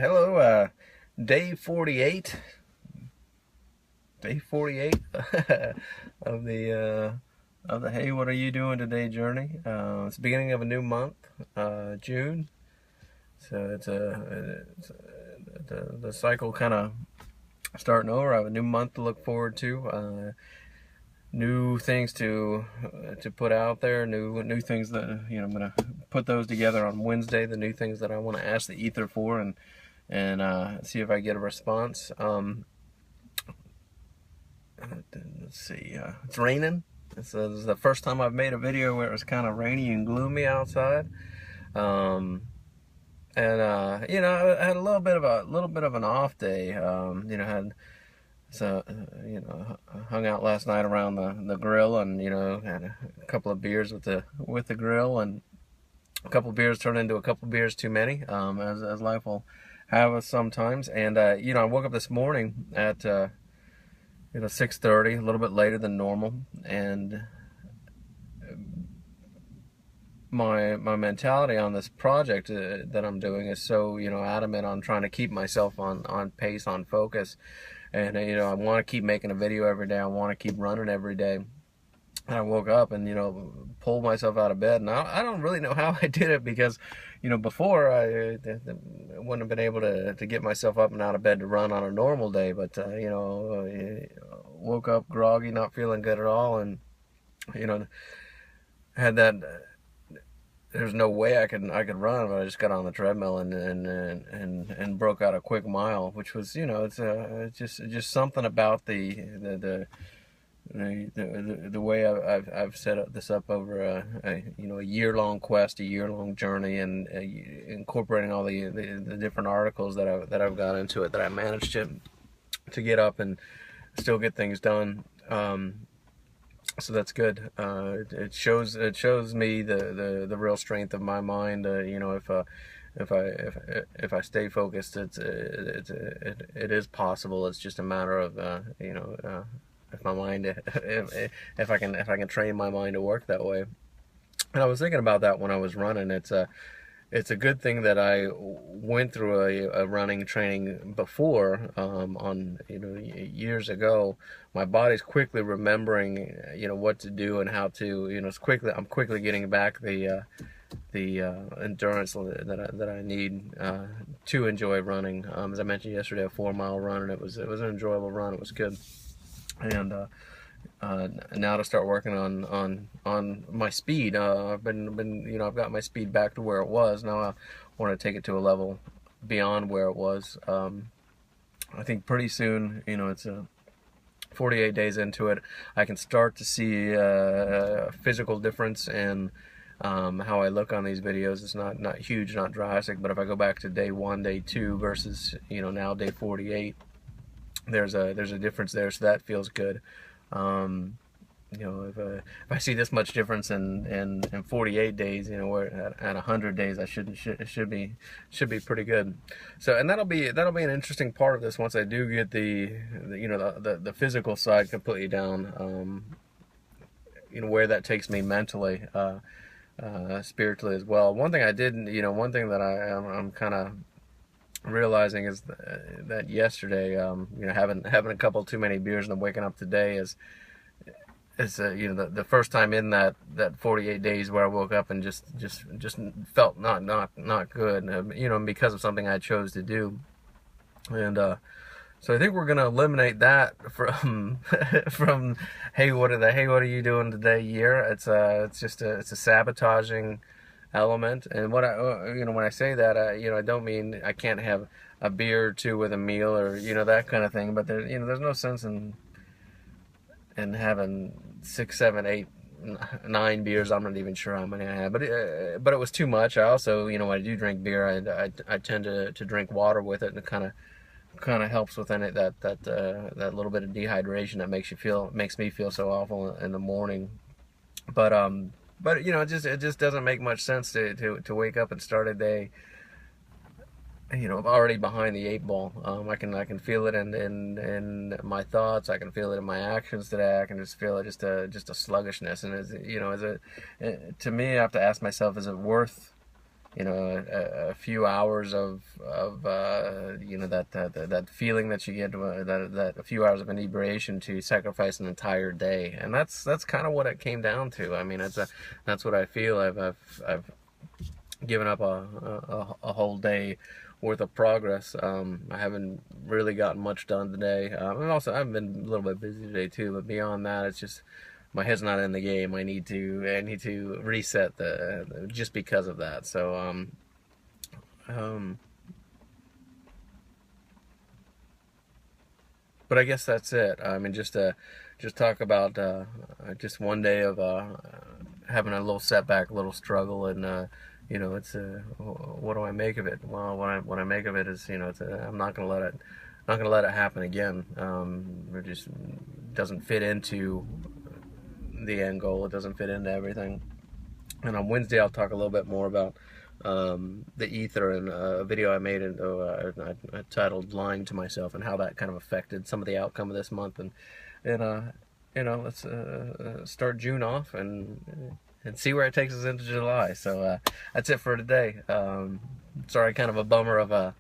Hello, day 48, day 48 of the Hey, What Are You Doing Today journey. It's the beginning of a new month, June. So the cycle kind of starting over. I have a new month to look forward to. New things to put out there. New things that I'm gonna put those together on Wednesday. The new things that I want to ask the ether for and see if I get a response. Let's see. It's raining. This is the first time I've made a video where it was kind of rainy and gloomy outside. Um, I had a little bit of an off day. Had so hung out last night around the grill, and had a couple of beers with the grill, and a couple of beers turned into a couple of beers too many, as life will have us sometimes. And I woke up this morning at 6:30, a little bit later than normal, and my mentality on this project that I'm doing is so adamant on trying to keep myself on pace, on focus, and I want to keep making a video every day. I want to keep running every day. And I woke up and pulled myself out of bed, and I don't really know how I did it, because before I wouldn't have been able to get myself up and out of bed to run on a normal day, but woke up groggy, not feeling good at all, and had that. There's no way I could run, but I just got on the treadmill and broke out a quick mile, which was it's just something about the way I've set this up over a year-long quest, a year-long journey, and incorporating all the different articles that I've got into it, that I managed to get up and still get things done. So that's good. It shows me the real strength of my mind. If I stay focused, it is possible. It's just a matter of if my mind if I can train my mind to work that way. And I was thinking about that when I was running. It's a good thing that I went through a running training before, on years ago. My body's quickly remembering what to do and how to I'm quickly getting back the endurance that I need to enjoy running. As I mentioned yesterday, a 4 mile run, and it was an enjoyable run. It was good. And now to start working on my speed. I've I've got my speed back to where it was. Now I want to take it to a level beyond where it was. I think pretty soon, it's 48 days into it, I can start to see a physical difference in how I look on these videos. It's not huge, not drastic, but if I go back to day 1, day 2 versus now day 48, there's a difference there, so that feels good. If I see this much difference in 48 days, where at 100 days, it should be pretty good. So, and that'll be an interesting part of this once I do get the physical side completely down. Where that takes me mentally, spiritually as well. One thing that I'm kind of realizing is that yesterday, having a couple too many beers and then waking up today is the first time in that 48 days where I woke up and just felt not good, and because of something I chose to do. And so I think we're gonna eliminate that from hey, what are you doing today year. It's a sabotaging element. And when I say that, I don't mean I can't have a beer or two with a meal, or that kind of thing, but there's no sense in having 6, 7, 8, 9 beers. I'm not even sure how many I had, but it was too much. I also, when I do drink beer, I tend to drink water with it, and it kind of helps within it that little bit of dehydration that makes me feel so awful in the morning. But it just doesn't make much sense to wake up and start a day already behind the 8 ball. I can feel it in my thoughts. I can feel it in my actions today. I can just feel it, just a sluggishness. And to me, I have to ask myself, is it worth you know, a few hours of you know, that feeling that you get, that a few hours of inebriation to sacrifice an entire day. And that's kind of what it came down to. I mean, that's what I feel. I've given up a whole day worth of progress. I haven't really gotten much done today. And also I've been a little bit busy today too, but beyond that, it's just my head's not in the game. I need to reset just because of that. So but I guess that's it. I mean, just talk about just one day of having a little setback, a little struggle, and you know, it's what do I make of it? Well, what I make of it is, you know, I'm not gonna let it happen again. It just doesn't fit into the end goal. It doesn't fit into everything. And on Wednesday, I'll talk a little bit more about the ether and a video I made I titled "Lying to Myself" and how that kind of affected some of the outcome of this month. And you know, let's start June off and see where it takes us into July. So that's it for today. Sorry, kind of a bummer of a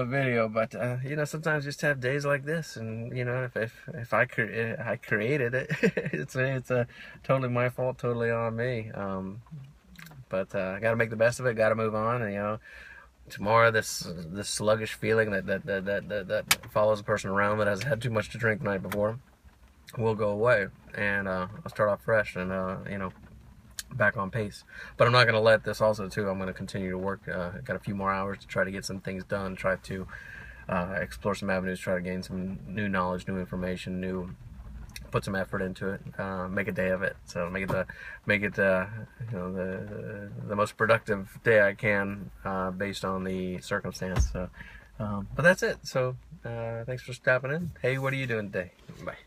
video, but you know, sometimes you just have days like this, and you know, if I created it, it's totally my fault, totally on me. But I got to make the best of it. Got to move on, and you know, tomorrow this sluggish feeling that follows a person around that has had too much to drink the night before will go away, and I'll start off fresh and you know, back on pace. But I'm not going to let this also too. I'm going to continue to work. Got a few more hours to try to get some things done, try to explore some avenues, try to gain some new knowledge, new information, put some effort into it, make a day of it. So make it you know, the most productive day I can based on the circumstance. So, but that's it. So thanks for stopping in. Hey, what are you doing today? Bye.